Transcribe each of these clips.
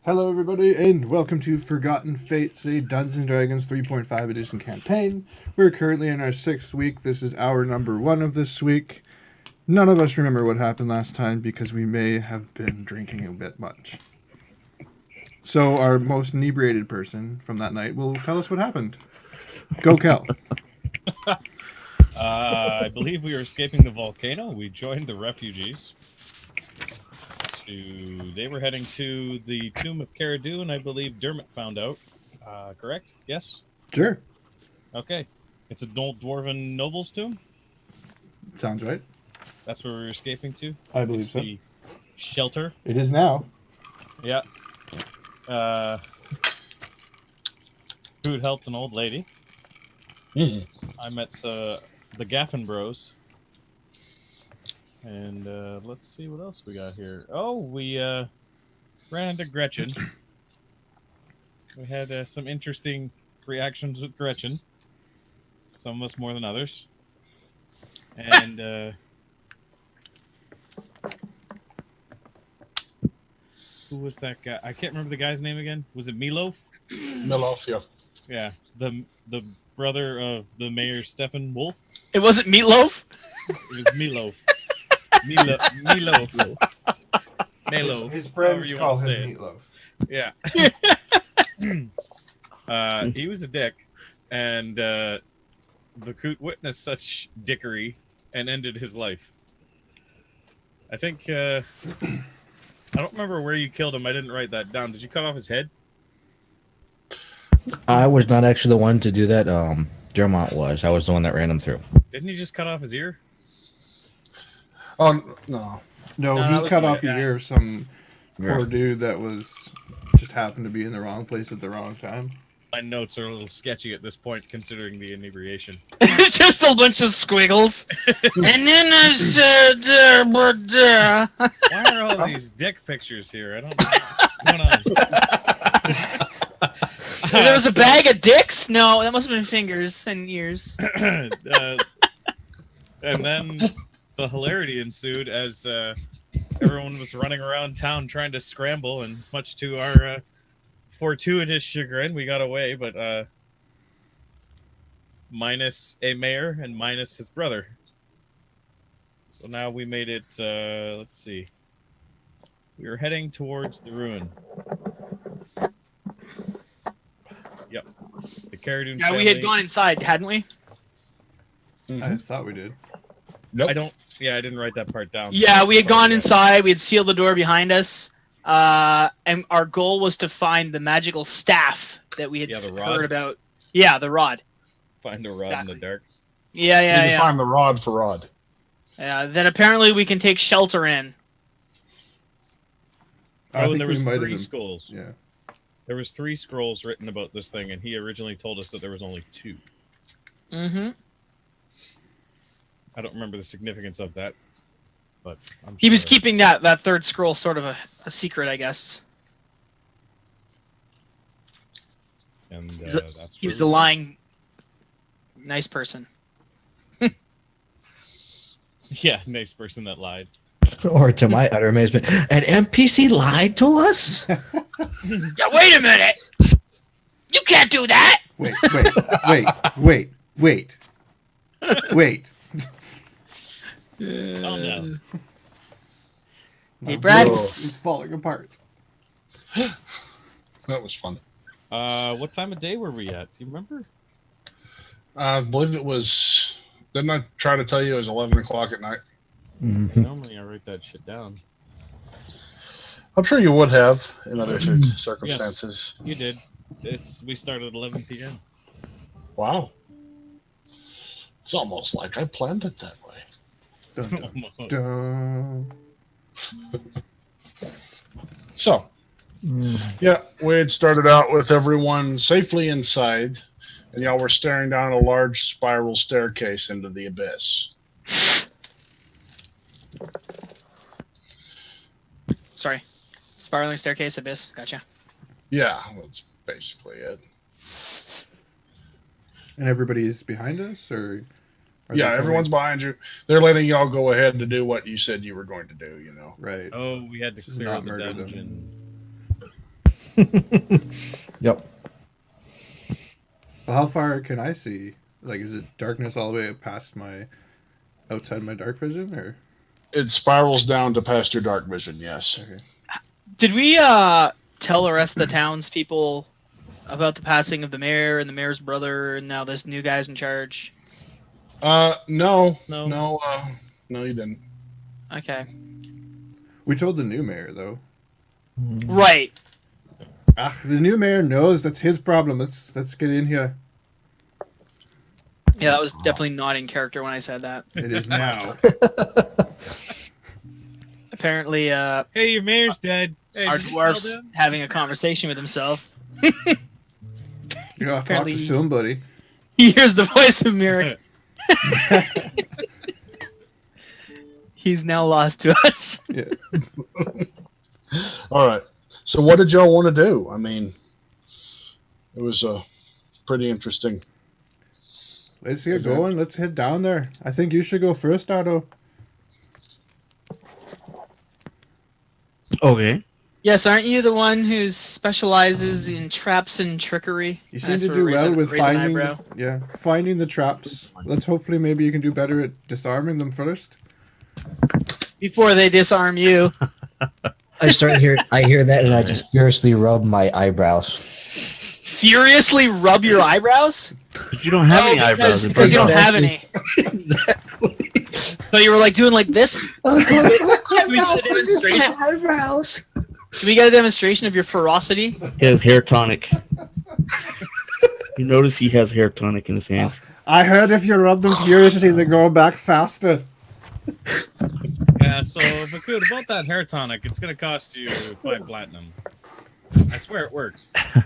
Hello, everybody, and welcome to Forgotten Fates, a Dungeons & Dragons 3.5 edition campaign. We're currently in our 6th week. This is our number 1 of this week. None of us remember what happened last time because we may have been drinking a bit much. So our most inebriated person from that night will tell us what happened. Go, Kel. I believe we were escaping the volcano. We joined the refugees. They were heading to the tomb of Caradu, and I believe Dermot found out. Correct? Yes? Sure. Okay. It's an old dwarven noble's tomb? Sounds right. That's where we were escaping to? I believe It's so. the shelter? It is now. Yeah. Who had helped an old lady. I met the Gaffin Bros. And let's see what else we got here. Oh, we ran into Gretchen. We had some interesting reactions with Gretchen. Some of us more than others. And who was that guy? I can't remember the guy's name again. Was it Meatloaf? Meatloaf, yeah. Yeah, the brother of the mayor, Stephen Wolf. It wasn't Meatloaf? It was Meatloaf. Meatloaf. Meatloaf. His friends however you call want to him say Meatloaf. Yeah. He was a dick, and Vakaut witnessed such dickery and ended his life. I think I don't remember where you killed him. I didn't write that down. Did you cut off his head? I was not actually the one to do that. Dermot was. I was the one that ran him through. Didn't you just cut off his ear? Oh, no. No, that he was cut my off the guy. ear of some Yeah. poor dude that was just happened to be in the wrong place at the wrong time. My notes are a little sketchy at this point, considering the inebriation. It's just a bunch of squiggles. And then I said, Why are all these dick pictures here? I don't know what's going on. there was a bag of dicks? No, that must have been fingers and ears. And then the hilarity ensued as everyone was running around town trying to scramble, and much to our fortuitous chagrin, we got away, but minus a mayor and minus his brother. So now we made it, let's see. We were heading towards the ruin. Yep. The Carradine Yeah, we had gone inside, hadn't we? I thought we did. Nope. I didn't write that part down. Yeah, we had gone Apologize. inside. We had sealed the door behind us. And our goal was to find the magical staff that we had Yeah, the rod. heard about. Yeah, the rod. Find a rod in the dark. Yeah, You yeah, can yeah. find the rod for Rod. Then apparently we can take shelter in. I Oh, think and there we was might have 3 been. scrolls. Yeah. There was 3 scrolls written about this thing, and he originally told us that there was only 2. Mm-hmm. I don't remember the significance of that, but I'm He was sure- keeping that third scroll sort of a secret, I guess. And that's He where was the we- lying nice person. Yeah, nice person that lied. Or to my utter amazement, an NPC lied to us? Yeah, wait a minute! You can't do that! Wait. Oh no! My Brad. world is falling apart. That was fun. What time of day were we at? Do you remember? I believe it was... Didn't I try to tell you it was 11 o'clock at night? Mhm. Normally I write that shit down. I'm sure you would have in other circumstances. You did. We started at 11 p.m. Wow. It's almost like I planned it that way. Dun, dun, Almost. dun. So, yeah, we had started out with everyone safely inside, and y'all were staring down a large spiral staircase into the abyss. Sorry. Spiraling staircase abyss. Gotcha. Yeah, that's basically it. And everybody's behind us, or are they Yeah, coming- everyone's behind you. They're letting y'all go ahead to do what you said you were going to do, you know. right. Oh, we had to Just clear not the murder them. dungeon. Yep. Well, how far can I see? Like, is it darkness all the way past outside my dark vision, or? It spirals down to past your dark vision. Yes. Okay. Did we tell the rest of the townspeople about the passing of the mayor and the mayor's brother, and now there's new guys in charge? No, you didn't. Okay. We told the new mayor though. Right. The new mayor knows that's his problem. Let's get in here. Yeah, that was definitely not in character when I said that. It is now. Apparently, Hey, your mayor's dead. Hey, our did you tell dwarf's them? having a conversation with himself. You gotta talk Apparently- to somebody. He hears the voice of Merrick. He's now lost to us. Yeah. All right. So what did y'all want to do? I mean, it was pretty interesting. Let's get going. Let's head down there. I think you should go first, Ardo. Okay. Yes, aren't you the one who specializes in traps and trickery? You seem As to for do well raising- with raising an finding, eyebrow. finding the traps. Let's hopefully maybe you can do better at disarming them first. Before they disarm you. I hear that, and I just furiously rub my eyebrows. Furiously rub your eyebrows? But you don't have any eyebrows. Because you don't have Exactly. any. Exactly. So you were like doing like this? I was going, eyebrows, I just my demonstration? eyebrows. Can we get a demonstration of your ferocity? He has hair tonic. You notice he has hair tonic in his hands. I heard if you rub them furiously, they grow back faster. Yeah, so Vakaut, about that hair tonic, it's gonna cost you 5 platinum. I swear it works. I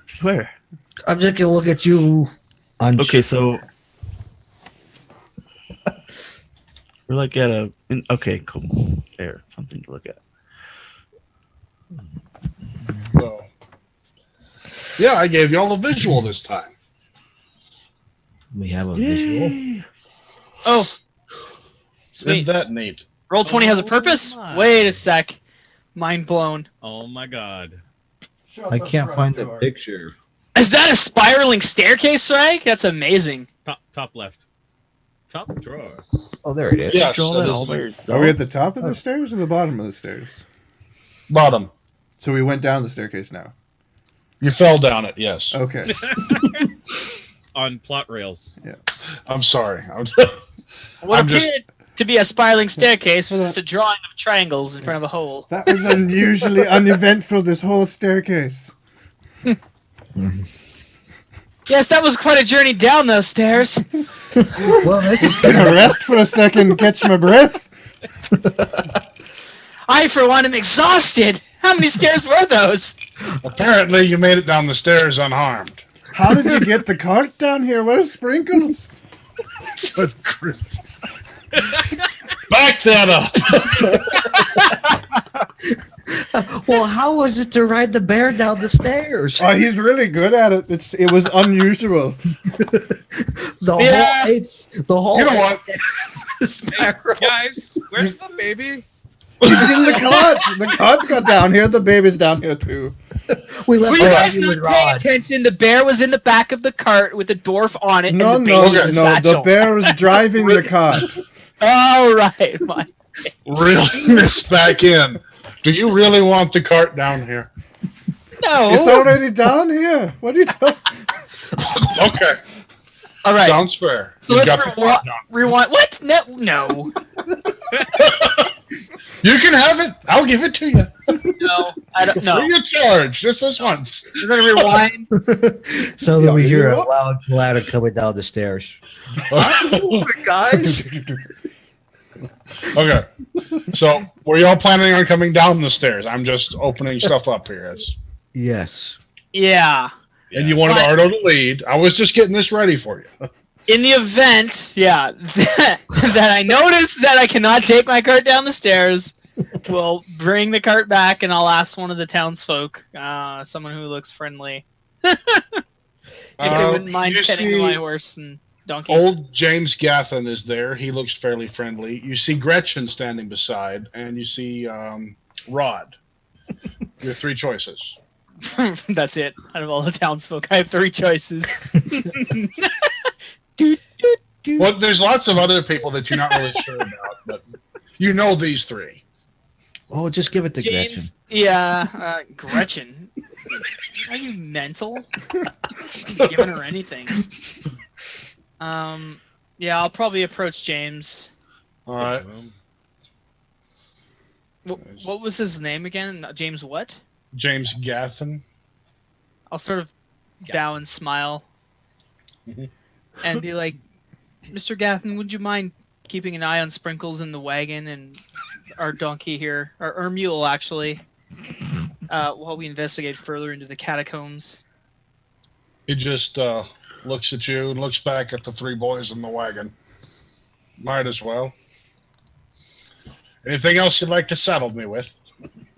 swear. I'm just gonna look at you. Okay, so we're like at a. Okay, cool. There, something to look at. So, yeah, I gave y'all a visual this time. We have a visual. Yay! Oh. Isn't Sweet. that neat? Roll 20 has a purpose? my. Wait a sec. Mind blown. Oh my god. I can't find the picture. Is that a spiraling staircase, Sragg? That's amazing. Top left. Top drawer. Oh, there it is. Yes, Draw that that is all by me. yourself. Are we at the top of the stairs or the bottom of the stairs? Bottom. So we went down the staircase now. You fell down it, yes. Okay. On plot rails. I'm sorry. What I'm just- appeared to be a spiraling staircase was just a drawing of triangles in front of a hole. That was unusually uneventful, this whole staircase. Yes, that was quite a journey down those stairs. Well, this is Gonna rest for a second, catch my breath. I, for one, am exhausted. How many stairs were those? Apparently, you made it down the stairs unharmed. How did you get the cart down here? Where's Sprinkles? Good grief. Back that up. well. How was it to ride the bear down the stairs? Oh, he's really good at it. It was unusual. The whole You know what? spiral. Guys, where's the baby? He's in the cart. The cart got down here. The baby's down here too. We left Were you guys Rodney not with paying Rod. attention? The bear was in the back of the cart with the dwarf on it. No, and the no, baby in the no. The satchel. bear was driving the cart. Oh, right. My- Really miss back in. Do you really want the cart down here? No. It's already down here. What are you talking? Okay. All right. Sounds fair. So You let's got the cart down. rewind. What? No. You can have it. I'll give it to you. No. I don't know. Free of charge. Just this once. We're going to rewind. So then we Yeah, hear you a what? loud clatter coming down the stairs. Guys. Okay. So, were y'all planning on coming down the stairs? I'm just opening stuff up here. Yes. Yeah. And you wanted But- Ardo to lead. I was just getting this ready for you. In the event, yeah, that I notice that I cannot take my cart down the stairs, we'll bring the cart back and I'll ask one of the townsfolk, someone who looks friendly, if they wouldn't mind you petting see my horse and donkey. Old James Gathan is there. He looks fairly friendly. You see Gretchen standing beside, and you see Rod. Your 3 choices. That's it. Out of all the townsfolk, I have 3 choices. Doot, doot, doot. Well, there's lots of other people that you're not really sure about, but you know these 3. Oh, just give it to Gretchen. James, yeah, Gretchen. Are you mental? I'm giving her anything. Yeah, I'll probably approach James. All right. What was his name again? James what? James Gathen. I'll sort of bow and smile. Mhm. And be like, Mr. Gathen, would you mind keeping an eye on Sprinkles in the wagon and our donkey here, or mule actually, while we investigate further into the catacombs? He just looks at you and looks back at the 3 boys in the wagon. Might as well. Anything else you'd like to saddle me with?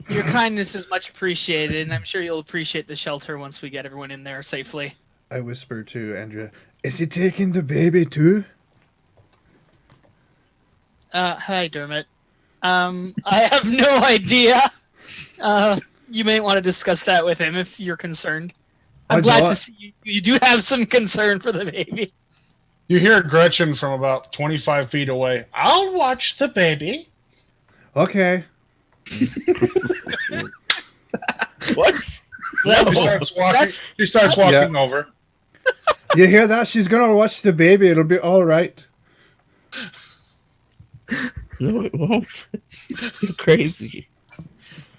Your kindness is much appreciated, and I'm sure you'll appreciate the shelter once we get everyone in there safely. I whisper to Andrea, is he taking the baby too? Hi, Dermot. I have no idea. You may want to discuss that with him if you're concerned. I'm glad to see you do have some concern for the baby. You hear Gretchen from about 25 feet away. I'll watch the baby. Okay. What? She starts walking over. You hear that? She's gonna watch the baby. It'll be all right. No, it won't. You're crazy.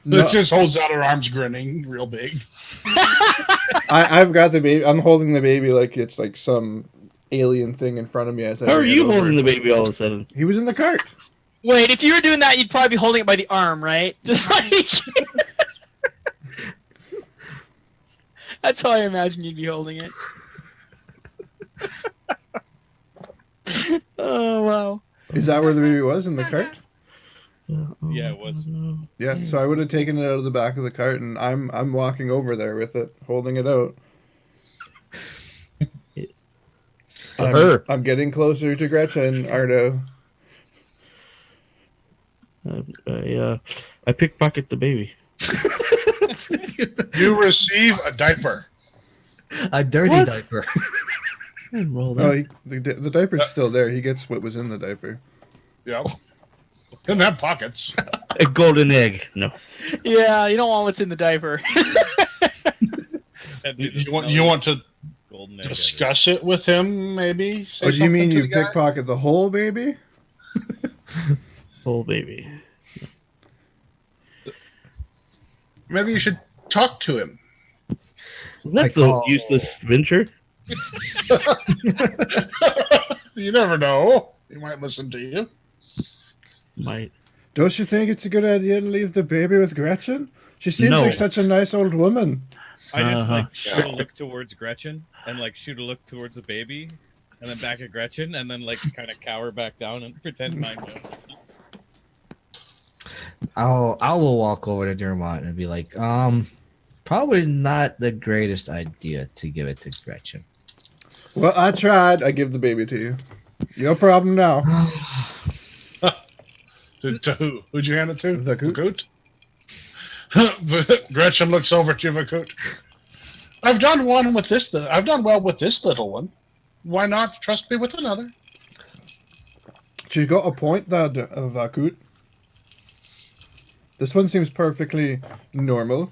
No, It just holds out her arms, grinning real big. I've got the baby. I'm holding the baby like it's like some alien thing in front of me. As I How are bring it you over. holding the baby all of a sudden? He was in the cart. Wait, if you were doing that, you'd probably be holding it by the arm, right? Just like... That's how I imagine you'd be holding it. Oh, wow. Is that where the baby was, in the cart? Yeah, it was. Yeah. So I would have taken it out of the back of the cart, and I'm walking over there with it, holding it out. I'm getting closer to Gretchen, Ardo. I pickpocket the baby. You receive a diaper. A dirty What? diaper. Roll Oh, that. the diaper's still there. He gets what was in the diaper. Yep. Doesn't have pockets. A golden egg. No. Yeah, you don't want what's in the diaper. That'd be the You want to golden egg discuss it with him, maybe? Say Oh, do you mean something to you the guy? pickpocket the whole baby? Whole baby. Maybe you should talk to him. That's Like, a useless venture. You never know. He might listen to you. Might. Don't you think it's a good idea to leave the baby with Gretchen? She seems No. like such a nice old woman. I just Uh-huh. like shoot a look towards Gretchen and like shoot a look towards the baby and then back at Gretchen and then like kind of cower back down and pretend mind games. I will walk over to Dermot and be like, probably not the greatest idea to give it to Gretchen. Well, I tried. I give the baby to you. No problem now. To who? Who'd you hand it to? Vakaut. Vakaut? Gretchen looks over at you, Vakaut. I've done well with this little one. Why not trust me with another? She's got a point there, Vakaut. This one seems perfectly normal.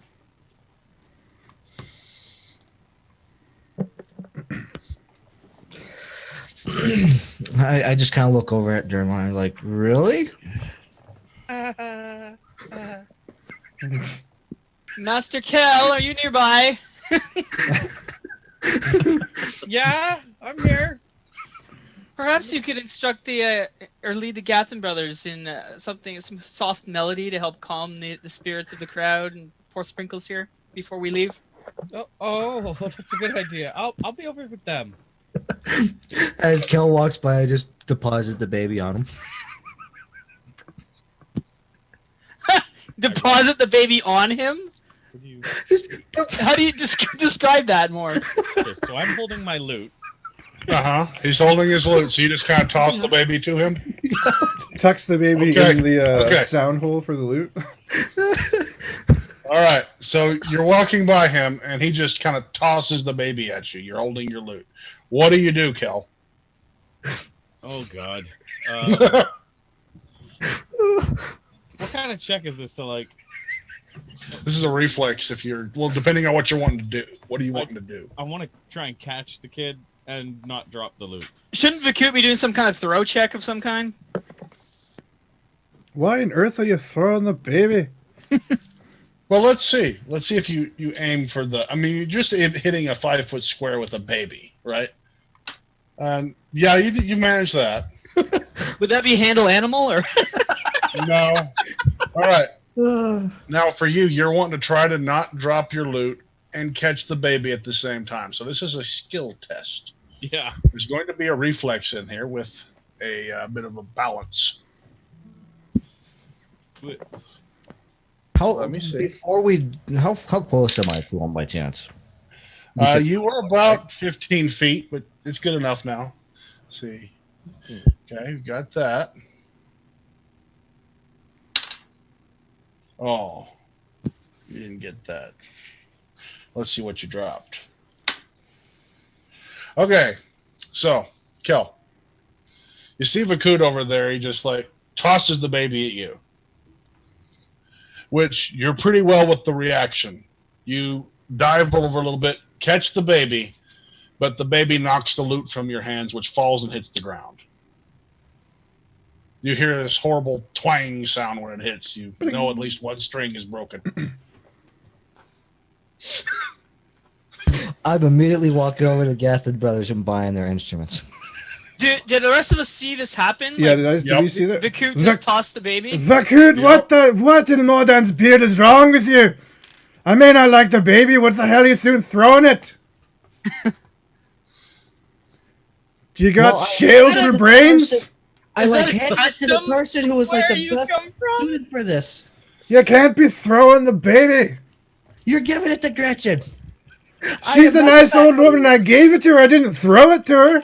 I just kind of look over at Dermot and I'm like, really? Master Kel, are you nearby? Yeah, I'm here. Perhaps you could instruct the or lead the Gathen brothers in some soft melody to help calm the spirits of the crowd and pour sprinkles here before we leave. Oh, that's a good idea. I'll be over with them. As Kel walks by, I just deposit the baby on him. Deposit the baby on him? What do you- How do you describe that more? Okay, so I'm holding my loot. He's holding his loot, so you just kind of toss the baby to him. Tucks the baby Okay, in the okay. sound hole for the loot. All right. So you're walking by him, and he just kind of tosses the baby at you. You're holding your loot. What do you do, Kel? Oh God. What kind of check is this to like? This is a reflex. If you're depending on what you're wanting to do. What are you wanting to do? I want to try and catch the kid and not drop the loot. Shouldn't Vakaut be doing some kind of throw check of some kind? Why on earth are you throwing the baby? Well, let's see. Let's see if you aim for the. I mean, you're just hitting a 5-foot square with a baby, right? Yeah, you manage that. Would that be handle animal or? No. All right. Now for you, you're wanting to try to not drop your loot and catch the baby at the same time. So this is a skill test. Yeah. There's going to be a reflex in here with a bit of a balance. Let me see. How close am I to him by chance? You were about 15 feet, but it's good enough now. Let's see. Okay, you got that. Oh, you didn't get that. Let's see what you dropped. Okay, so, Kel, you see Vakaut over there. He just like tosses the baby at you, which you're pretty well with the reaction. You dive over a little bit, catch the baby, but the baby knocks the loot from your hands, which falls and hits the ground. You hear this horrible twang sound when it hits. You know at least one string is broken. I'm immediately walking over to Gathard Brothers and buying their instruments. Did the rest of us see this happen? Yeah, Like, did we see that? Vakaut just tossed the baby? Vakaut, what in Mordan's beard is wrong with you? I may not like the baby, what the hell are you throwing it? Do you got shale for brains? I like handed it to the custom? person who was like Where the you best come from? dude for this. You can't be throwing the baby. You're giving it to Gretchen. She's a nice old woman and I gave it to her. I didn't throw it to her.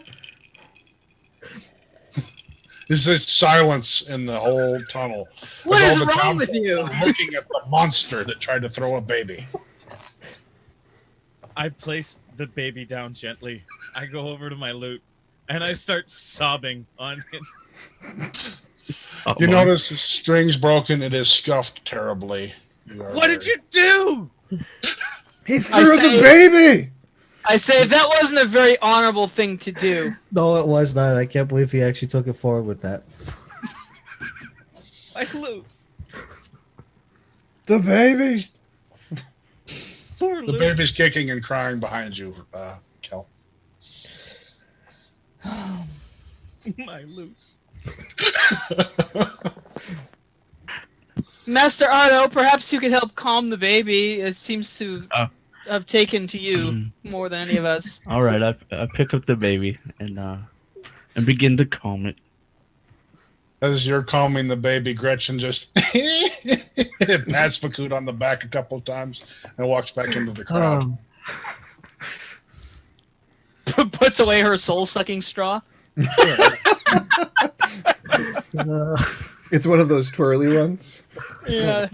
There's this silence in the whole tunnel. What As is all the wrong with townsfolk you? are looking at the monster that tried to throw a baby. I place the baby down gently. I go over to my loot, and I start sobbing on it. You notice the string's broken. It is scuffed terribly. What did you do? He threw the baby. I say that wasn't a very honorable thing to do. No, it was not. I can't believe he actually took it forward with that. My loot. The baby. Poor The loot. baby's kicking and crying behind you, Kel. My loot. Master Ardo, perhaps you could help calm the baby. It seems to have taken to you more than any of us. All right, I pick up the baby and begin to calm it. As you're calming the baby, Gretchen just pats Vakaut on the back a couple of times and walks back into the crowd. Puts away her soul-sucking straw. It's one of those twirly ones. Yeah.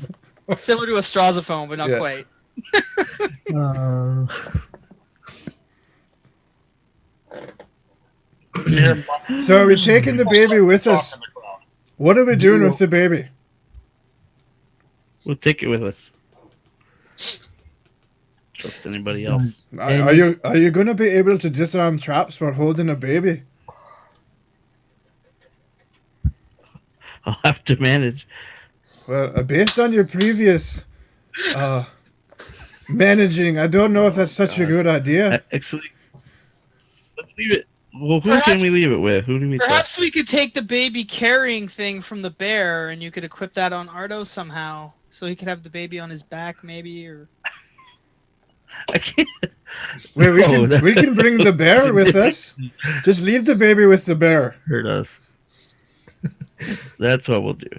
Similar to a strazophone, but not Yeah. quite. So are we taking the baby with us? What are we doing with the baby? We'll take it with us. Trust anybody else? Are you going to be able to disarm traps while holding a baby? I'll have to manage. Well, based on your previous managing, I don't know if that's such a good idea. Actually, let's leave it. Well, who can we leave it with? Who do we Perhaps we could take the baby carrying thing from the bear, and you could equip that on Ardo somehow, so he could have the baby on his back, maybe, or. I can't. Wait, we No, can bring the bear with us. Just leave the baby with the bear. Hurt us. That's what we'll do.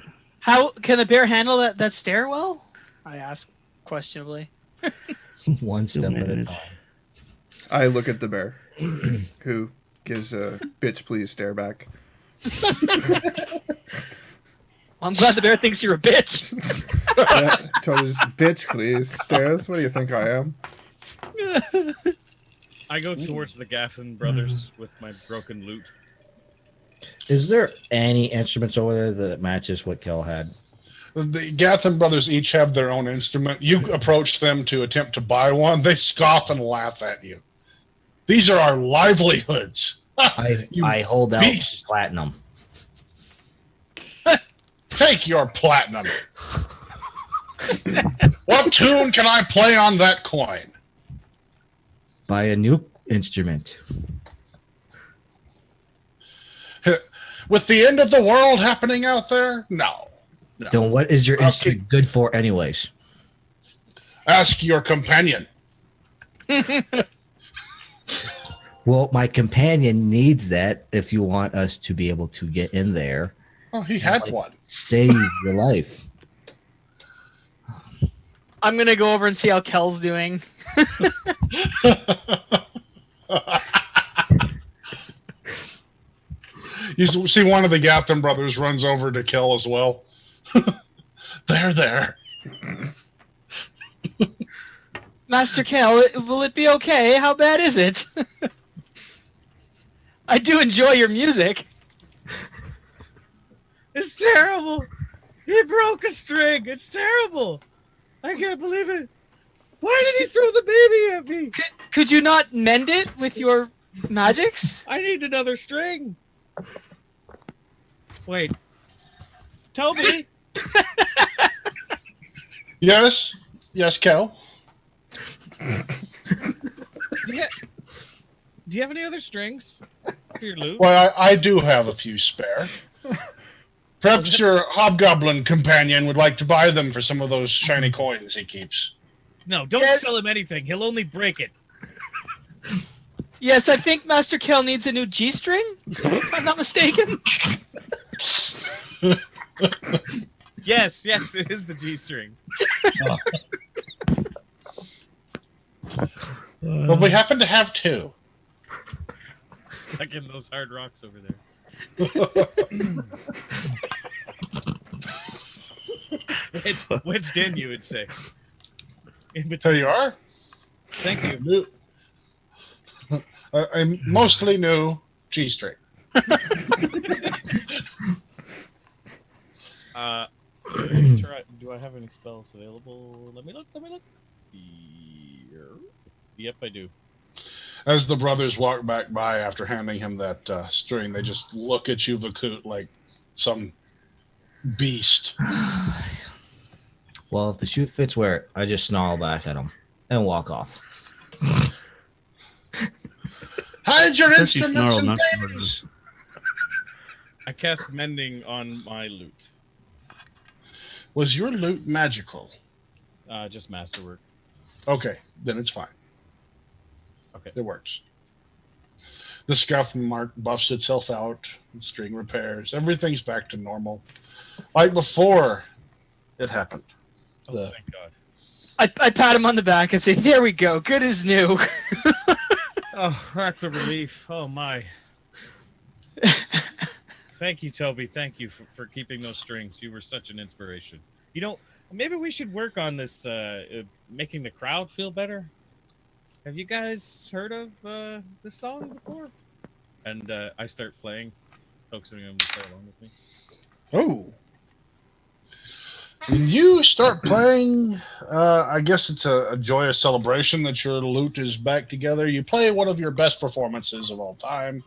How can the bear handle that stairwell? I ask questionably. One step at a manage. time. I look at the bear, who gives a bitch please stare back. Well, I'm glad the bear thinks you're a bitch. Yeah, totally just, bitch, please. Stairs, what do you think I am? I go towards the Gaffin brothers with my broken lute. Is there any instruments over there that matches what Kel had? The Gathan brothers each have their own instrument. You approach them to attempt to buy one. They scoff and laugh at you. These are our livelihoods. You I hold out beast. platinum. Take your platinum. What tune can I play on that coin? Buy a new instrument. With the end of the world happening out there? No. Then what is your Okay. instrument good for, anyways? Ask your companion. Well, my companion needs that if you want us to be able to get in there. Oh, he had one. Save your life. I'm gonna go over and see how Kel's doing. You see one of the Gathan brothers runs over to kill as well. There. Master Kel, will it be okay? How bad is it? I do enjoy your music. It's terrible. He broke a string. It's terrible. I can't believe it. Why did he throw the baby at me? Could you not mend it with your magics? I need another string. Wait. Toby, Yes, Kel. do you have any other strings for your lute? Well, I do have a few spare. Perhaps your hobgoblin companion would like to buy them for some of those shiny coins he keeps. No, don't Yes. sell him anything. He'll only break it. Yes, I think Master Kel needs a new G-string, if I'm not mistaken. Yes, it is the G string. Well, we happen to have two. Stuck in those hard rocks over there. Wedged in, you would say. In There between. you are. Thank you. New, a mostly new G-string. Do I have any spells available? Let me look. Here. Yep, I do. As the brothers walk back by after handing him that string, they just look at you, Vakaut, like some beast. Well, if the shoe fits, wear it. I just snarl back at him and walk off. Hide your Says you instruments snarl, and not babies. I cast mending on my lute. Was your lute magical? Just masterwork. Okay, then it's fine. Okay. It works. The scuff mark buffs itself out. String repairs. Everything's back to normal. Like before it happened. Oh, The- thank God. I pat him on the back and say, "There we go. Good as new." Oh, that's a relief. Oh, my. Thank you, Toby. Thank you for keeping those strings. You were such an inspiration. You know, maybe we should work on this, making the crowd feel better. Have you guys heard of this song before? And I start playing, focusing them to play along with me. Oh. When you start playing, I guess it's a joyous celebration that your lute is back together. You play one of your best performances of all time.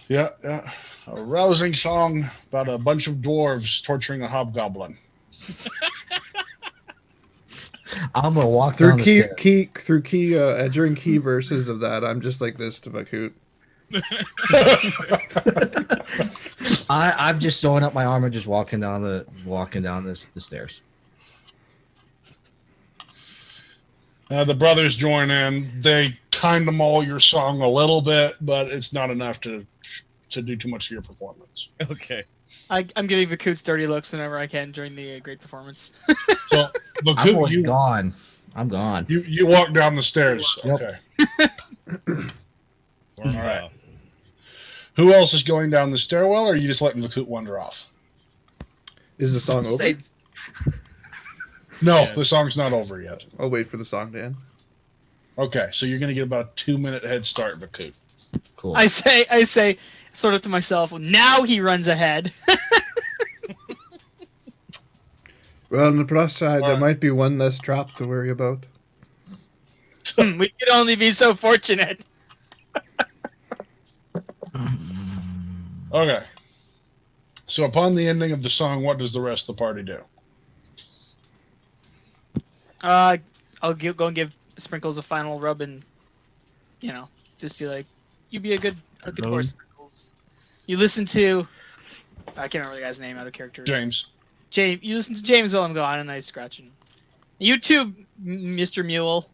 Yeah. A rousing song about a bunch of dwarves torturing a hobgoblin. I'm gonna walk Through down the stairs. during key verses of that, I'm just like this to Vakaut. I'm just throwing up my arm and just walking down the stairs. The brothers join in. They kind of maul your song a little bit, but it's not enough to do too much of your performance. Okay. I'm giving Vakaut's dirty looks whenever I can during the great performance. So, I'm Vakaut, already gone. I'm gone. you walk down the stairs. Yep. Okay. All right. Who else is going down the stairwell, or are you just letting Vakaut wander off? Is the song over? No, Yeah. the song's not over yet. I'll wait for the song to end. Okay, so you're going to get about a 2-minute head start, Vakaut. Cool. I say, sort of to myself, now he runs ahead. Well, on the plus side, there Alright. might be one less trap to worry about. We could only be so fortunate. Okay. So upon the ending of the song, what does the rest of the party do? I'll go and give Sprinkles a final rub and, just be like, you be a good Rub. horse, Sprinkles. You listen to, I can't remember the guy's name out of character. James. James, you listen to James while I'm gone, and I scratch him. You too, Mr. Mule.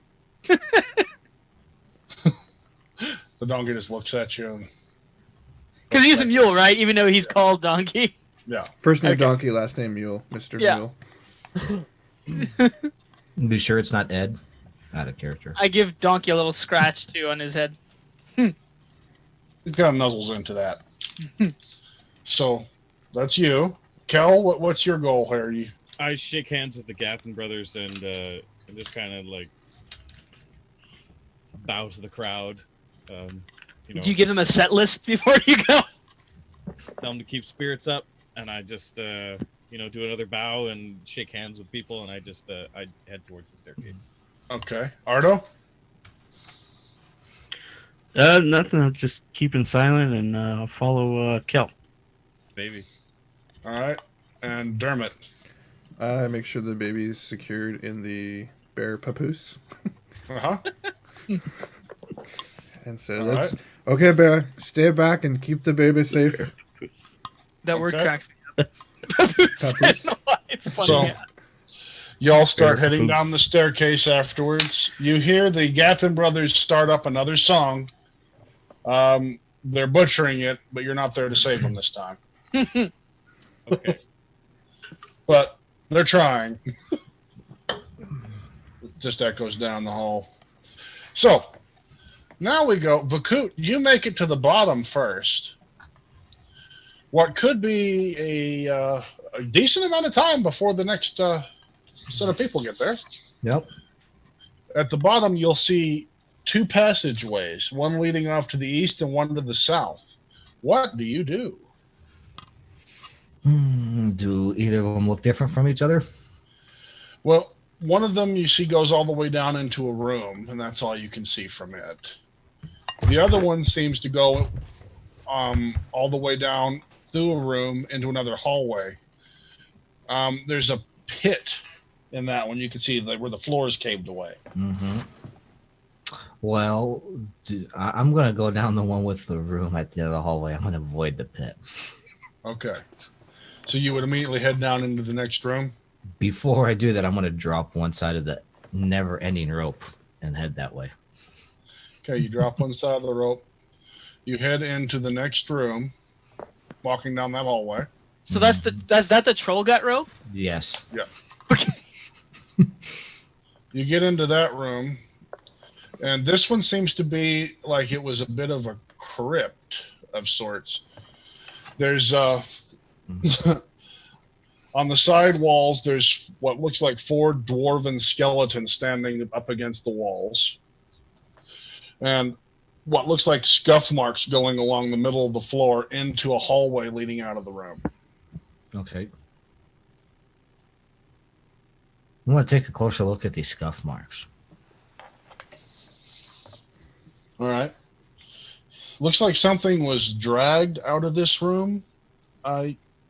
The donkey just looks at you. And, Because he's a mule, right? Even though he's called Donkey. yeah. First name Okay. Donkey, last name Mule, Mr. Yeah. Mule. Be sure it's not Ed. Out of character. I give Donkey a little scratch, too, on his head. He kind of nuzzles into that. So that's you. Kel, what's your goal here? I shake hands with the Gaffin brothers and just kind of like bow to the crowd. Do you give him a set list before you go? Tell them to keep spirits up, and I just do another bow and shake hands with people, and I just I head towards the staircase. Okay. Ardo? Nothing. I'm just keeping silent and follow Kel. Baby. All right. And Dermot? I make sure the baby is secured in the bear papoose. Uh-huh. And so All let's... Okay, bear, stay back and keep the baby safe. That word Okay. cracks me up. Papoose. I don't Papoose. know why. It's funny. So- yeah. Y'all start Fair heading boots. down the staircase afterwards. You hear the Gaffin brothers start up another song. They're butchering it, but you're not there to save them this time. Okay. But they're trying. It just echoes down the hall. So now we go. Vakaut, you make it to the bottom first. What could be a decent amount of time before the next set of people get there. Yep. At the bottom, you'll see 2 passageways, one leading off to the east and one to the south. What do you do? Do either of them look different from each other? Well, one of them you see goes all the way down into a room, and that's all you can see from it. The other one seems to go all the way down through a room into another hallway. There's a pit in that one. You can see where the floor is caved away. Mm-hmm. Well, I'm going to go down the one with the room at the end of the hallway. I'm going to avoid the pit. Okay. So you would immediately head down into the next room? Before I do that, I'm going to drop one side of the never-ending rope and head that way. Okay, you drop one side of the rope. You head into the next room, walking down that hallway. So that's the troll gut rope? Yes. Okay. You get into that room, and this one seems to be like it was a bit of a crypt of sorts. There's on the side walls, there's what looks like 4 dwarven skeletons standing up against the walls. And what looks like scuff marks going along the middle of the floor into a hallway leading out of the room. Okay. I'm going to take a closer look at these scuff marks. All right. Looks like something was dragged out of this room.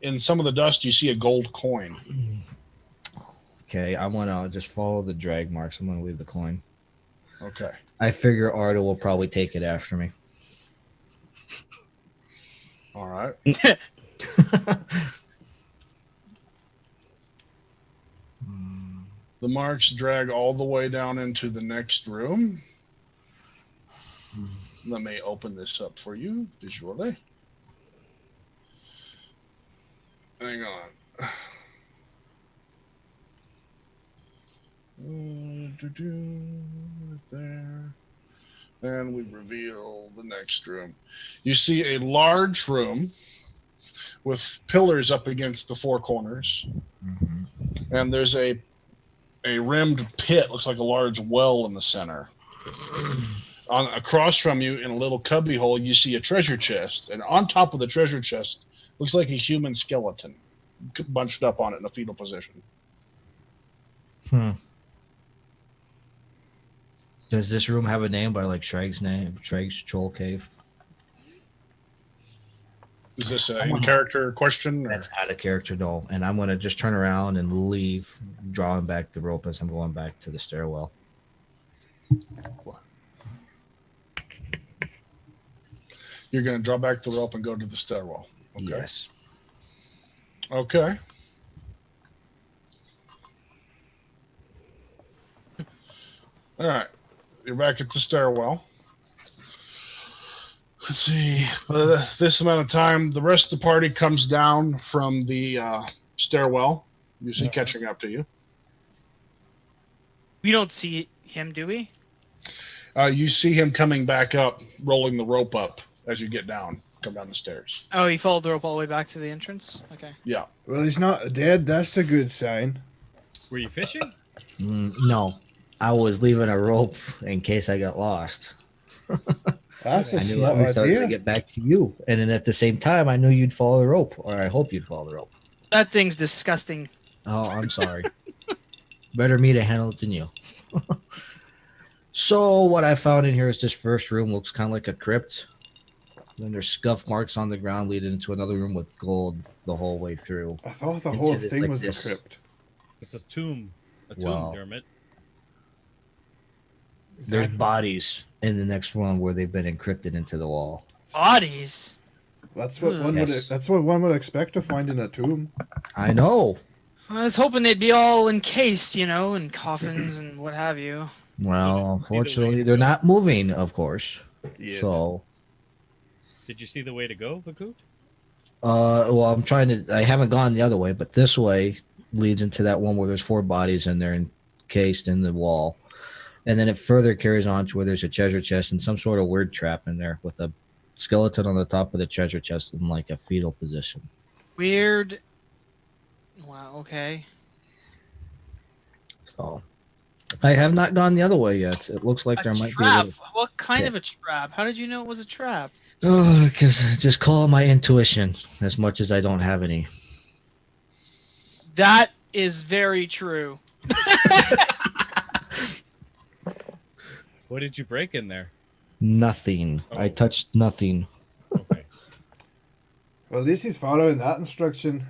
In some of the dust, you see a gold coin. Okay, I'm going to just follow the drag marks. I'm going to leave the coin. Okay. I figure Ardo will probably take it after me. All right. The marks drag all the way down into the next room. Let me open this up for you visually. Hang on. There. And we reveal the next room. You see a large room with pillars up against the four corners. Mhm. And there's a rimmed pit, looks like a large well in the center. Across from you, in a little cubby hole, you see a treasure chest. And on top of the treasure chest, looks like a human skeleton bunched up on it in a fetal position. Does this room have a name by like Shragg's name? Shragg's Troll Cave? Is this I a wanna- in-character question? Or? That's out of character, no. And I'm gonna just turn around and leave, drawing back the rope as I'm going back to the stairwell. You're going to draw back the rope and go to the stairwell. Okay. Yes. Okay. All right. You're back at the stairwell. Let's see. This amount of time, the rest of the party comes down from the stairwell. You see catching up to you. We don't see him, do we? You see him coming back up, rolling the rope up as you get down, come down the stairs. Oh, he followed the rope all the way back to the entrance? Okay. Yeah. Well, he's not dead. That's a good sign. Were you fishing? No, I was leaving a rope in case I got lost. That's a I knew smart I was starting to idea. get back to you, and then at the same time, I knew you'd follow the rope, or I hope you'd follow the rope. That thing's disgusting. Oh, I'm sorry. Better me to handle it than you. So what I found in here is this first room looks kind of like a crypt. Then there's scuff marks on the ground leading into another room with gold the whole way through. I thought the Into whole this, thing like was this. a crypt. It's a tomb. A tomb, Wow. Dermot. There's Exactly. bodies in the next one where they've been encrypted into the wall. Bodies? That's what one Yes. would. That's what one would expect to find in a tomb. I know. I was hoping they'd be all encased, in coffins and what have you. Well, unfortunately, to they're go. not moving, of course. Yeah. So, Did you see the way to go, Vakaut? well, I haven't gone the other way, but this way leads into that one where there's 4 bodies and they're encased in the wall. And then it further carries on to where there's a treasure chest and some sort of weird trap in there with a skeleton on the top of the treasure chest in like a fetal position. Weird. Wow, okay. So, I have not gone the other way yet. It looks like A there might trap? be a What kind Yeah. of a trap? How did you know it was a trap? Oh, because just call my intuition as much as I don't have any. That is very true. What did you break in there? Nothing. I Oh. touched nothing. Okay. Well, at least he's following that instruction.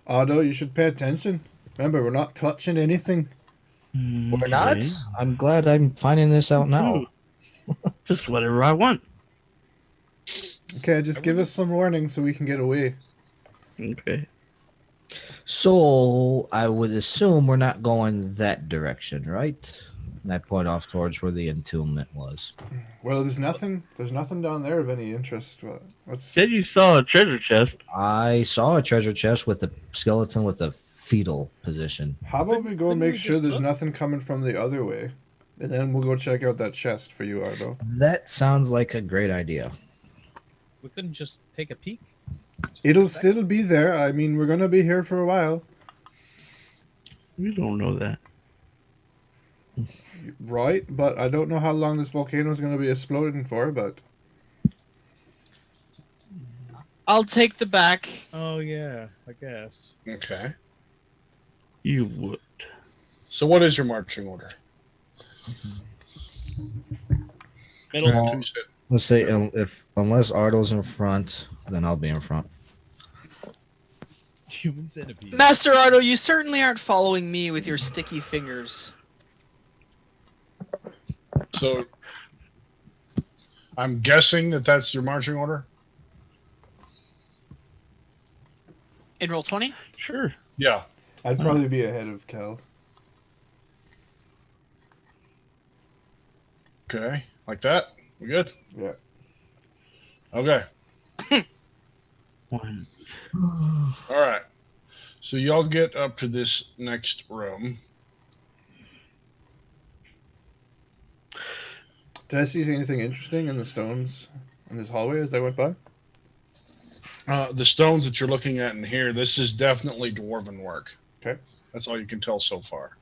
Ardo, you should pay attention. Remember, we're not touching anything. We're not? I'm glad I'm finding this out now. Just whatever I want. Okay, just give us some warning so we can get away. Okay. So I would assume we're not going that direction, right? And I point off towards where the entombment was. Well, there's nothing. There's nothing down there of any interest. What's? Said you saw a treasure chest. I saw a treasure chest with a skeleton with a fetal position. How about we go and Didn't make we sure just there's look? nothing coming from the other way, and then we'll go check out that chest for you, Ardo. That sounds like a great idea. We couldn't just take a peek. It'll still be there. I mean, we're gonna be here for a while, You don't know that. right? But I don't know how long this volcano is gonna be exploding for. But I'll take the back. Oh yeah, I guess. Okay. You would. So what is your marching order? Middle. Well, You said- let's say unless Ardo's in front, then I'll be in front. Human centipede. Master Ardo, you certainly aren't following me with your sticky fingers. So I'm guessing that that's your marching order? In roll 20? Sure. Yeah. I'd probably be ahead of Cal. Okay. Like that? We good? Yeah. Okay. One. All right. So y'all get up to this next room. Did I see anything interesting in the stones in this hallway as I went by? The stones that you're looking at in here, this is definitely dwarven work. Okay. That's all you can tell so far.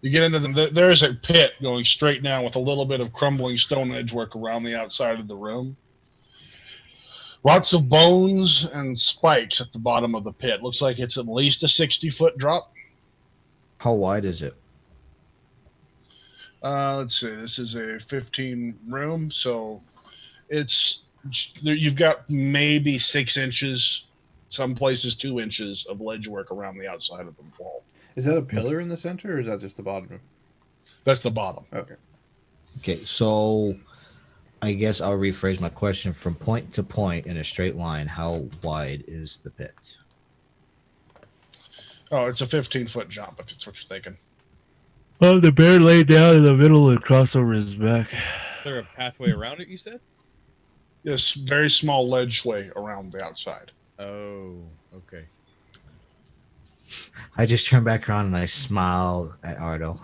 You get into there's a pit going straight down with a little bit of crumbling stone edgework around the outside of the room. Lots of bones and spikes at the bottom of the pit. Looks like it's at least a 60-foot drop. How wide is it? Let's see. This is a 15 room, so you've got maybe 6 inches, some places 2 inches of ledge work around the outside of the wall. Is that a pillar in the center, or is that just the bottom? That's the bottom. Okay. Okay, so I guess I'll rephrase my question from point to point in a straight line. How wide is the pit? Oh, it's a 15-foot jump, if it's what you're thinking. Oh, the bear laid down in the middle and crossed over his back. Is there a pathway around it, you said? This very small ledgeway around the outside. Oh, okay. I just turn back around and I smile at Ardo.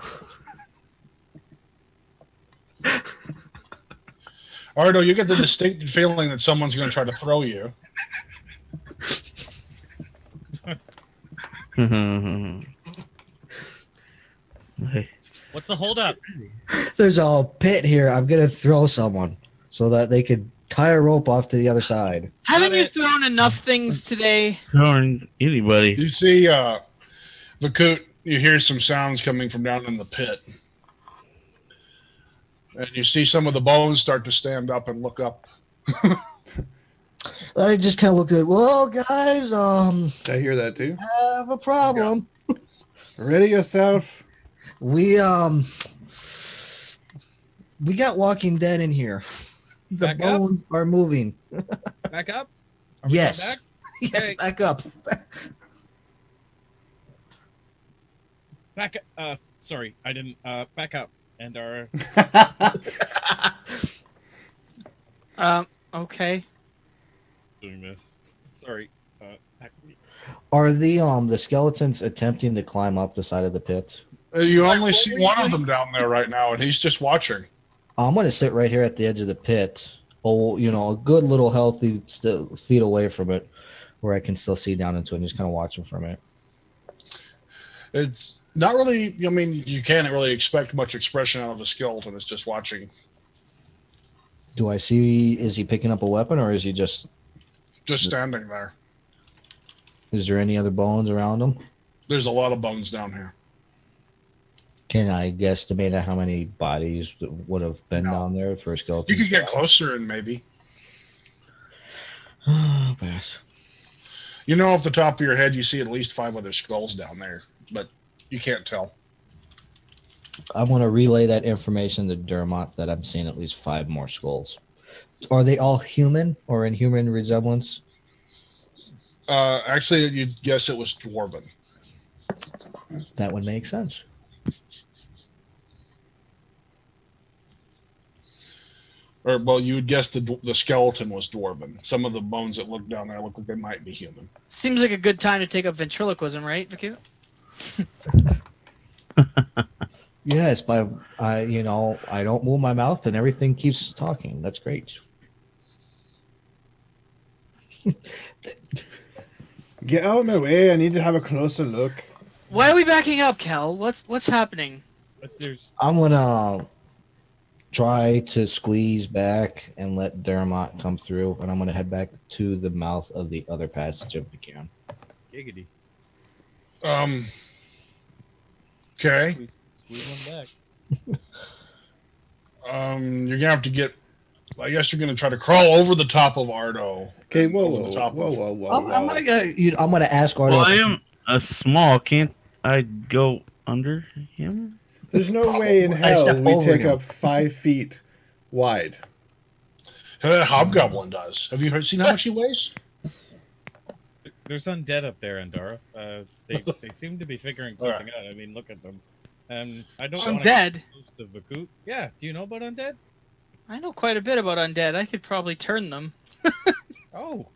Ardo, you get the distinct feeling that someone's going to try to throw you. Hey. What's the holdup? There's a pit here. I'm gonna throw someone so that they could tie a rope off to the other side. Haven't Got you it. thrown enough things today? Throwing anybody. You see, Vakaut, you hear some sounds coming from down in the pit. And you see some of the bones start to stand up and look up. I just kind of looked at, well, guys, Did I hear that too? have a problem. Ready yourself. We got Walking Dead in here. The Back up? bones are moving. Back up? Are we Yes. going back? Yes, Okay. back up. Back up. Sorry, I didn't. Back up. Andara. Okay. Doing this. Sorry. Back me. Are the skeletons attempting to climb up the side of the pit? You only see one of them down there right now, and he's just watching. I'm going to sit right here at the edge of the pit. Oh, a good little healthy feet away from it where I can still see down into it and just kind of watch them from it. It's not really, I mean, you can't really expect much expression out of a skeleton. It's just watching. Do I see, is he picking up a weapon or is he just Standing there. is there any other bones around him? There's a lot of bones down here. Can I guesstimate at how many bodies would have been No. down there for a skeleton? You could get closer and maybe. Pass. You know, off the top of your head, you see at least 5 other skulls down there, but you can't tell. I'm going to relay that information to Dermot that I'm seeing at least 5 more skulls. Are they all human or in human resemblance? Actually, you'd guess it was dwarven. That would make sense. Or, well, you would guess the skeleton was dwarven. Some of the bones that look down there look like they might be human. Seems like a good time to take up ventriloquism, right, Vakaut? Yes, but I don't move my mouth and everything keeps talking. That's great. Get out of my way. I need to have a closer look. Why are we backing up, Kel? What's happening? But there's. I'm gonna try to squeeze back and let Dermot come through, and I'm gonna head back to the mouth of the other passage if we can. Giggity. Okay. Squeeze one back. You're gonna have to get. I guess you're gonna try to crawl over the top of Ardo. Okay, whoa, Over whoa, the top whoa, of- whoa, whoa, I'm whoa. gonna ask Ardo. Well, I am a small. Can't I go under him? There's no way in I hell step we over take him. up 5 feet wide. Hobgoblin does. Have you seen how much he weighs? There's undead up there, Andara. They seem to be figuring something out. I mean, look at them. I don't want to Undead? get close to Vakaut. Yeah. Do you know about undead? I know quite a bit about undead. I could probably turn them. Oh.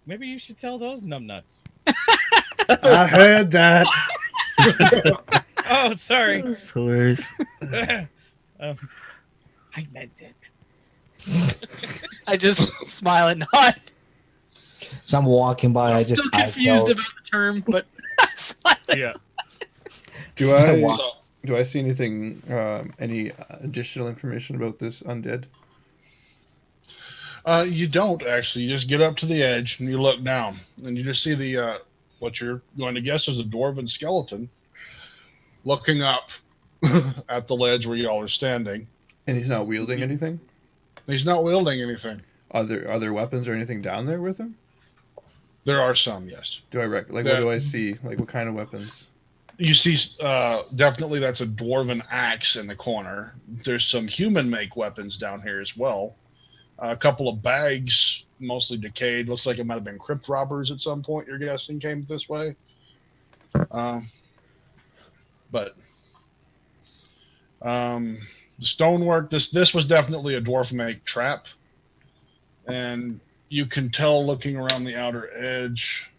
Maybe you should tell those numbnuts. I heard that. Oh, sorry. It's hilarious. I meant it. I just smile and nod. So I'm walking by. I I'm just still confused eyebrows. about the term, but smile. Yeah. Do So I walk- do I see anything? Any additional information about this undead? You don't actually. You just get up to the edge and you look down, and you just see the what you're going to guess is a dwarven skeleton looking up at the ledge where y'all are standing. And he's not wielding anything. He's not wielding anything. Are there weapons or anything down there with him? There are some, yes. Do I like what That- do I see? Like what kind of weapons? You see, definitely that's a dwarven axe in the corner. There's some human make weapons down here as well. A couple of bags, mostly decayed. Looks like it might have been crypt robbers at some point. You're guessing came this way. But the stonework. This was definitely a dwarf make trap, and you can tell looking around the outer edge.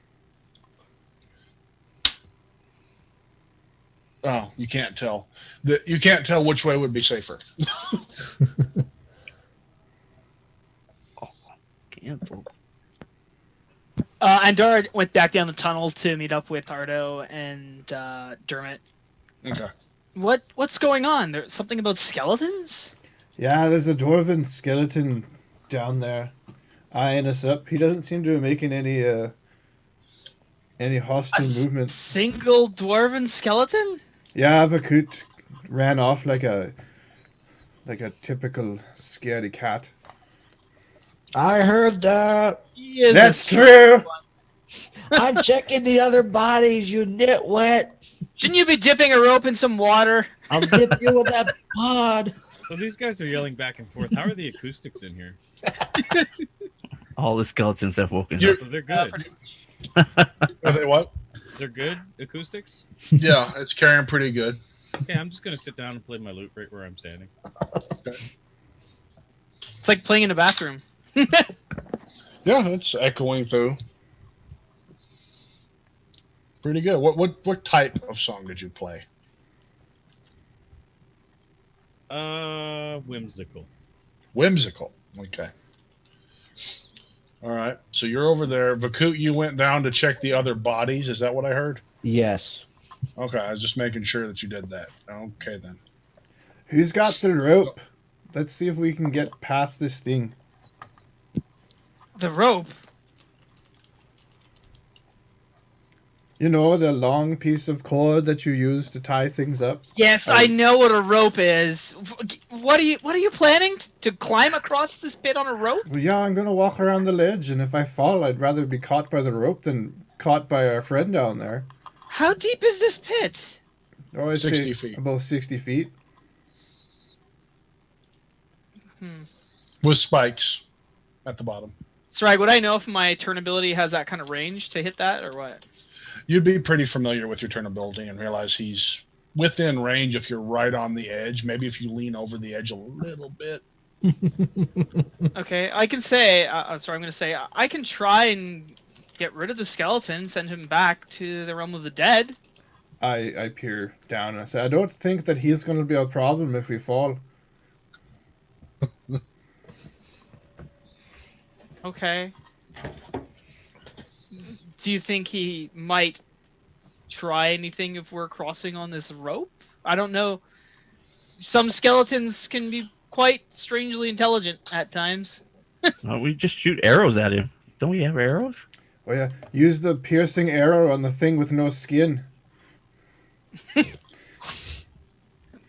Oh, you can't tell. You can't tell which way would be safer. Cancel. Andara went back down the tunnel to meet up with Ardo and Dermot. Okay. What's going on? There's something about skeletons? Yeah, there's a dwarven skeleton down there, eyeing us up. He doesn't seem to be making any hostile movements. Single dwarven skeleton? Yeah, Vakaut ran off like a typical scaredy cat. I heard that. He is That's a- true. I'm checking the other bodies, you nitwit. Shouldn't you be dipping a rope in some water? I'll dip you with that pod. So these guys are yelling back and forth. How are the acoustics in here? All the skeletons have woken You're- up. So they're good. Are they what? They're good acoustics. Yeah, it's carrying pretty good. Okay, I'm just gonna sit down and play my lute right where I'm standing. It's like playing in a bathroom. Yeah, it's echoing through. Pretty good. What type of song did you play? Whimsical. Whimsical. Okay. All right. So you're over there. Vakaut, you went down to check the other bodies. Is that what I heard? Yes. Okay. I was just making sure that you did that. Okay, then. Who's got the rope? Let's see if we can get past this thing. The rope. You know, the long piece of cord that you use to tie things up. Yes, I know what a rope is. What are you planning to climb across this pit on a rope? Well, yeah, I'm gonna walk around the ledge, and if I fall, I'd rather be caught by the rope than caught by our friend down there. How deep is this pit? Oh, I'd 60 say feet. about 60 feet. With spikes at the bottom. Sragg, would I know if my turn ability has that kind of range to hit that, or what? You'd be pretty familiar with your turn ability and realize he's within range if you're right on the edge. Maybe if you lean over the edge a little bit. Okay, I can say. I'm going to say I can try and get rid of the skeleton, send him back to the realm of the dead. I peer down and I say, I don't think that he's gonna be a problem if we fall. Okay. Do you think he might try anything if we're crossing on this rope? I don't know. Some skeletons can be quite strangely intelligent at times. We just shoot arrows at him. Don't we have arrows? Oh yeah, use the piercing arrow on the thing with no skin.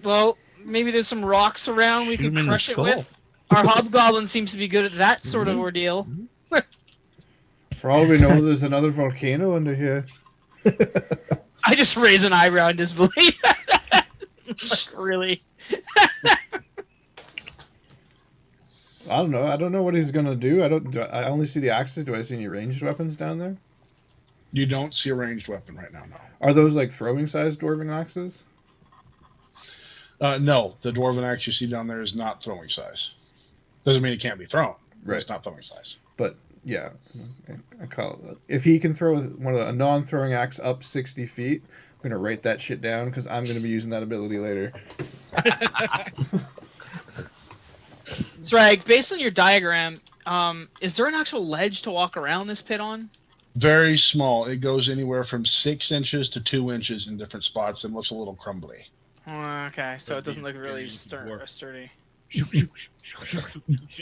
Well, maybe there's some rocks around we Shoot could him in the crush it skull. with. Our hobgoblin seems to be good at that sort of ordeal. For all we know, there's another volcano under here. I just raise an eyebrow in disbelief. Like, really? I don't know. I don't know what he's gonna do. I only see the axes. Do I see any ranged weapons down there? You don't see a ranged weapon right now, no. Are those like throwing-sized dwarven axes? No, the dwarven axe you see down there is not throwing size. Doesn't mean it can't be thrown. Right. It's not throwing size. But yeah, I call it. If he can throw a non-throwing axe up 60 feet, gonna write that shit down because I'm gonna be using that ability later. Sragg, based on your diagram, is there an actual ledge to walk around this pit on? Very small. It goes anywhere from 6 inches to 2 inches in different spots and looks a little crumbly. Okay, so it That'd doesn't be look really very dwarf. sturdy.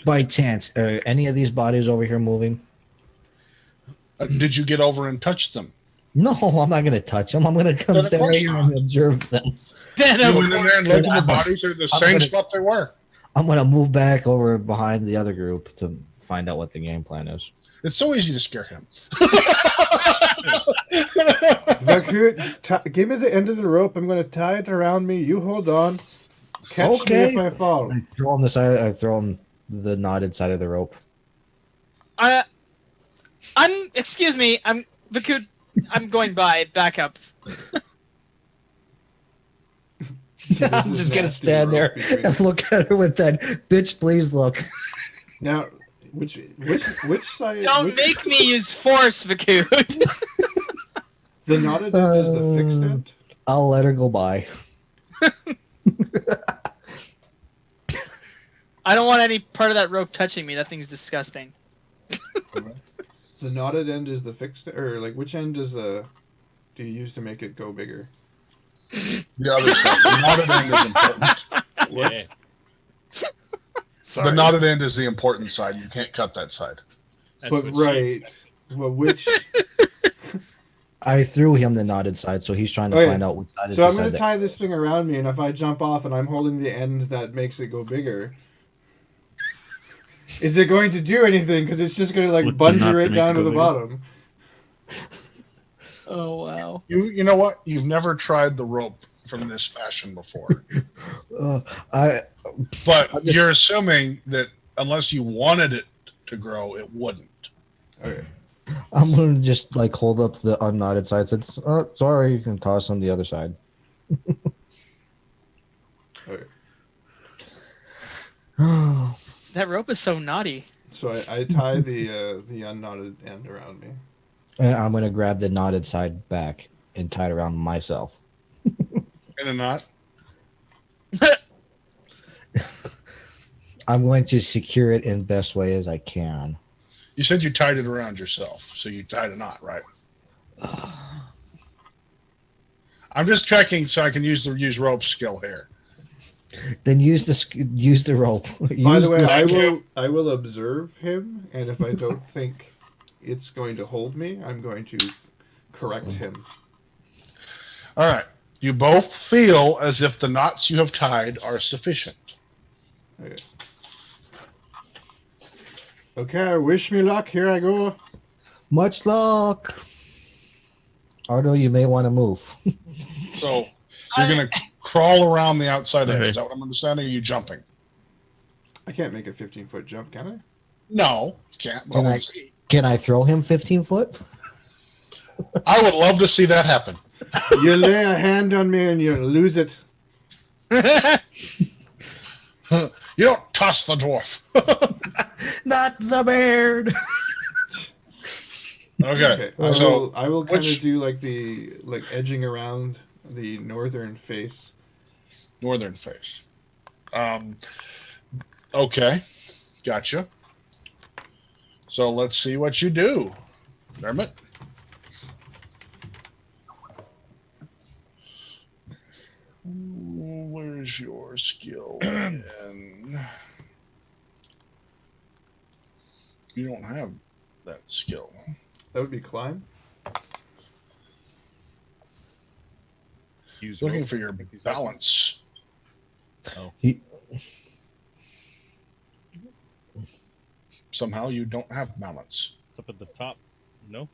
By chance, are any of these bodies over here moving? Did you get over and touch them? No, I'm not going to touch them. I'm going to come Then of stand course right here not. and observe them. Then You of went in there and course- looked at the bodies. They're the same gonna- spot they were. I'm going to move back over behind the other group to find out what the game plan is. It's so easy to scare him. Vakaut, give me the end of the rope. I'm gonna tie it around me. You hold on. Catch me Okay. if I fall. I throw him the side. I throw him the knotted side of the rope. Excuse me. Vakaut. I'm going by. Back up. I'm just going to stand there and look at her with that bitch. Please look. Now, which side? Don't make me use force, Vakaut. The knotted end is the fixed end. I'll let her go by. I don't want any part of that rope touching me. That thing's disgusting. The knotted end is the fixed, or like which end is do you use to make it go bigger? The other side. The knotted end is important. What? Yeah. The knotted end is the important side. You can't cut that side. That's But what right, well, which? I threw him the knotted side, so he's trying to Okay. find out which side is So the I'm side gonna that- tie this thing around me, and if I jump off and I'm holding the end that makes it go bigger, is it going to do anything? Because it's just gonna like Would the bungee knot right make down it to go the bigger? bottom. Oh wow. You know what? You've never tried the rope from this fashion before. I But I'm just- you're assuming that unless you wanted it to grow, it wouldn't. Okay. I'm gonna just like hold up the unknotted side. Since sorry, you can toss on the other side. Okay. That rope is so naughty. So I tie the unknotted end around me. And I'm gonna grab the knotted side back and tie it around myself. In a knot. I'm going to secure it in best way as I can. You said you tied it around yourself, so you tied a knot, right? I'm just checking so I can use rope skill here. Then use the rope. By the way, the- I will observe him, and if I don't think it's going to hold me, I'm going to correct him. All right. You both feel as if the knots you have tied are sufficient. Okay. Okay, wish me luck. Here I go. Much luck. Ardo, you may want to move. So you're going to crawl around the outside edge. Okay. Is that what I'm understanding? Or are you jumping? I can't make a 15-foot jump, can I? No, you can't. But Can we'll I- see. Can I throw him 15 foot? I would love to see that happen. You lay a hand on me and you lose it. You don't toss the dwarf. Not the beard. Okay. Okay, So I will kind of which- do like edging around the northern face. northern face. Okay. Gotcha. So let's see what you do, Dermot. Where's your skill? And you don't have that skill. That would be climb. Use Looking rope. for your I think he's up. balance. Somehow you don't have balance. It's up at the top. No.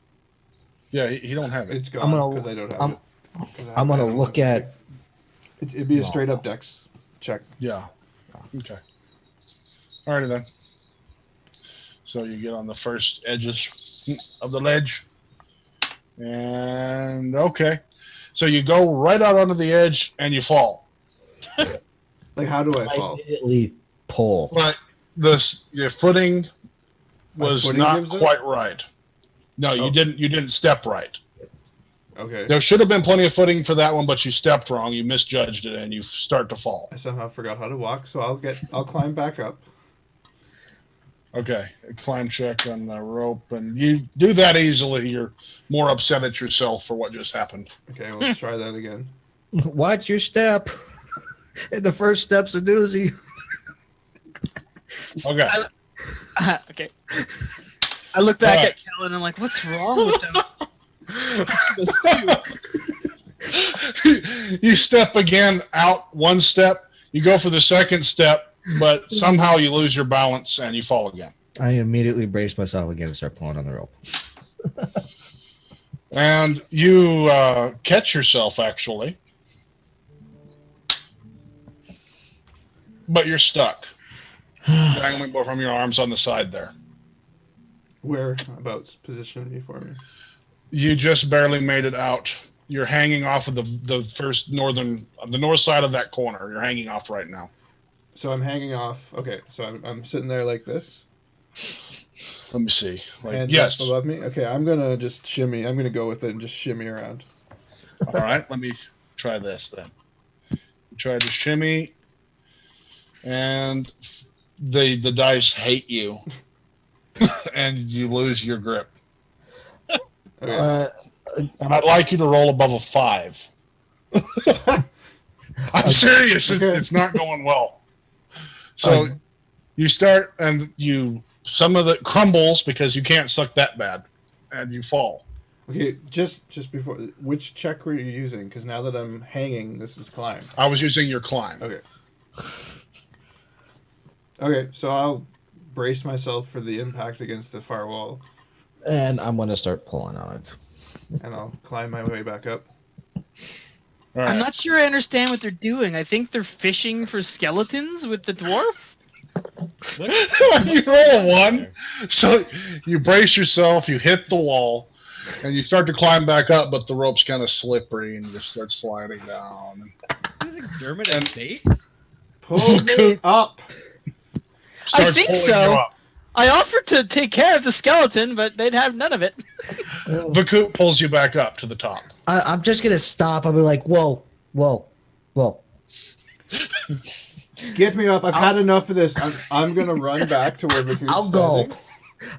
Yeah, he don't have it. It's I'm gone gonna- because I don't have I'm- it. 'Cause I'm I gonna don't look have it. at. It'd be a straight up dex check. Yeah. Okay. Alrighty then. So you get on the first edges of the ledge. And okay. So you go right out onto the edge and you fall. Like, how do I I fall? immediately pull. But your footing My was footing not gives it? quite right. No, Oh. you didn't step right. Okay. There should have been plenty of footing for that one, but you stepped wrong. You misjudged it, and you start to fall. I somehow forgot how to walk, so I'll climb back up. Okay, a climb check on the rope, and you do that easily. You're more upset at yourself for what just happened. Okay, let's try that again. Watch your step. The first step's a doozy. Okay. Okay. I look back Alright. at Kel and I'm like, what's wrong with them? You step again out one step. You go for the second step, but somehow you lose your balance and you fall again. I immediately brace myself again and start pulling on the rope. And you catch yourself, actually. But you're stuck. Dangling from your arms on the side there. Whereabouts position me for me? You just barely made it out. You're hanging off of the first the north side of that corner. You're hanging off right now. So I'm hanging off. Okay, so I'm sitting there like this. Let me see. Hands Yes. up above me. Okay, I'm gonna just shimmy. I'm gonna go with it and just shimmy around. All right. Let me try this then. Try to shimmy, and the dice hate you, and you lose your grip. Okay. And I'd like you to roll above a 5. I'm serious. Okay. It's not going well. So you start, and some of it crumbles because you can't suck that bad, and you fall. Okay, just before, which check were you using? Because now that I'm hanging, this is climb. I was using your climb. Okay. Okay, so I'll brace myself for the impact against the far wall, And I'm going to start pulling on it. and I'll climb my way back up. All right. I'm not sure I understand what they're doing. I think they're fishing for skeletons with the dwarf. You roll a 1, so you brace yourself, you hit the wall, and you start to climb back up, but the rope's kind of slippery, and you just start sliding down. Using Dermot and bait? Pull me up! I Starts think pulling so. you up. I offered to take care of the skeleton, but they'd have none of it. Vakaut pulls you back up to the top. I'm just going to stop. I'll be like, whoa, whoa, whoa. Just get me up. I've had enough of this. I'm gonna run back to where Vakaut's I'll go. standing.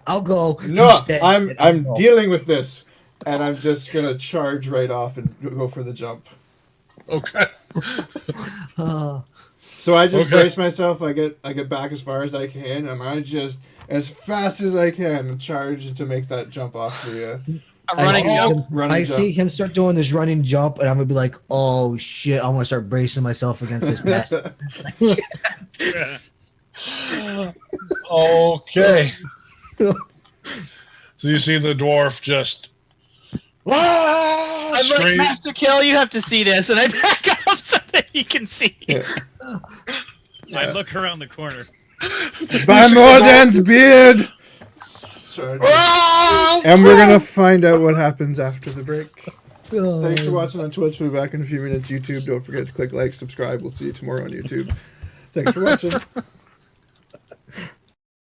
I'll go. No, You stay, I'm and I'll go. dealing with this, and I'm just gonna charge right off and go for the jump. Okay. So I just Okay. brace myself. I get back as far as I can, and I just as fast as I can charge to make that jump off the I'm running see up. him- running I jump. see him start doing this running jump, and I'm gonna be like, "Oh shit!" I want to start bracing myself against this mess. Okay. So you see the dwarf just I'm like, scream. Master Kill, you have to see this, and I back up so that you can see. Yeah. I look around the corner. By Morden's beard. Charge. Ah! And we're gonna find out what happens after the break. Oh. Thanks for watching on Twitch. We'll be back in a few minutes. YouTube, don't forget to click like, subscribe. We'll see you tomorrow on YouTube. Thanks for watching.